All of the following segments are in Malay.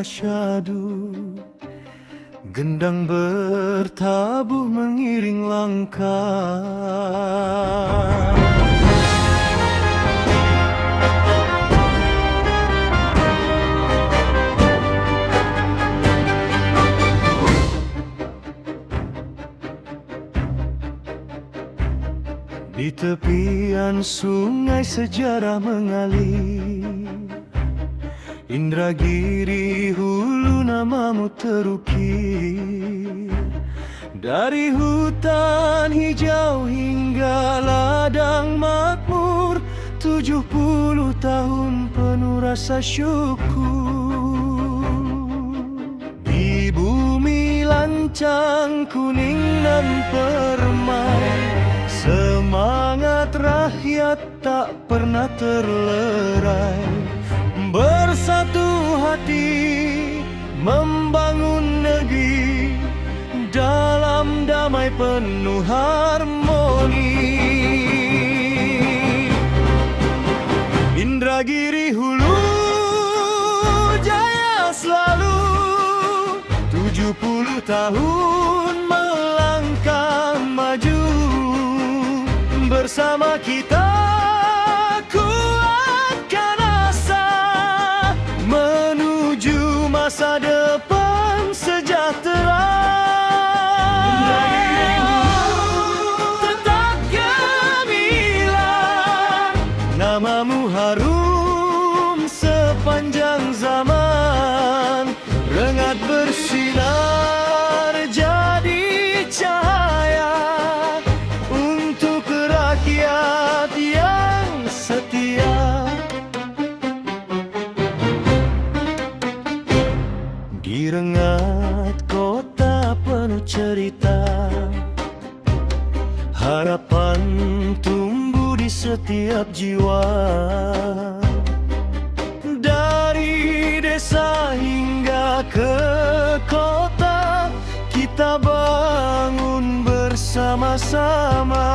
syahdu, gendang bertabuh mengiring langkah. Di tepian sungai sejarah mengalir, Indragiri Hulu namamu terukir. Dari hutan hijau hingga ladang makmur, 70 tahun penuh rasa syukur. Di bumi lancang kuning dan permai, semangat rakyat tak pernah terlerai. Bersatu hati membangun negeri dalam damai penuh harmoni. Indragiri Hulu jaya selalu, 70 tahun melangkah maju. Bersama kita kuatkan asa menuju masa depan sejahtera. Tetap gemilang, namamu harum sepanjang zaman. Rengat bersinar jadi cahaya untuk rakyat yang setia. Di Rengat kota penuh cerita, harapan tumbuh di setiap jiwa. Dari desa hingga ke kota, kita bangun bersama-sama.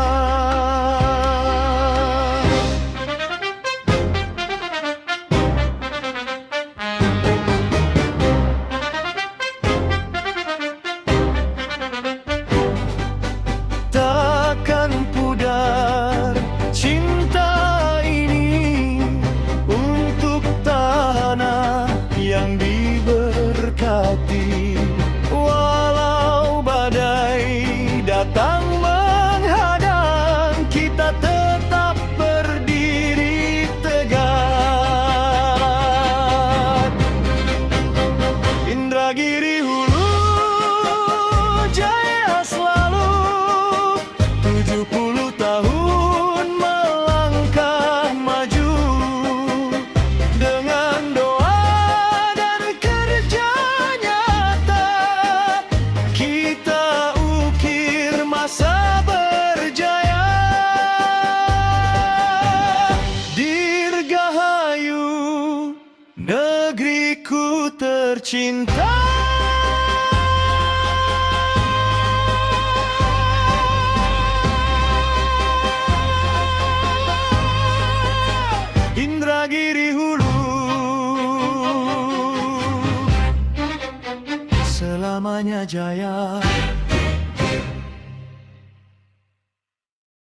Takkan pudar cinta ini untuk tanah yang diberkati. Walau badai datang menghadang, kita tetap berdiri tegak. Indragiri Hulu jaya selalu, 70 tahun melangkah maju. Dengan doa dan kerja nyata, kita ukir masa berjaya. Dirgahayu negeriku tercinta. Indragiri Hulu selamanya jaya.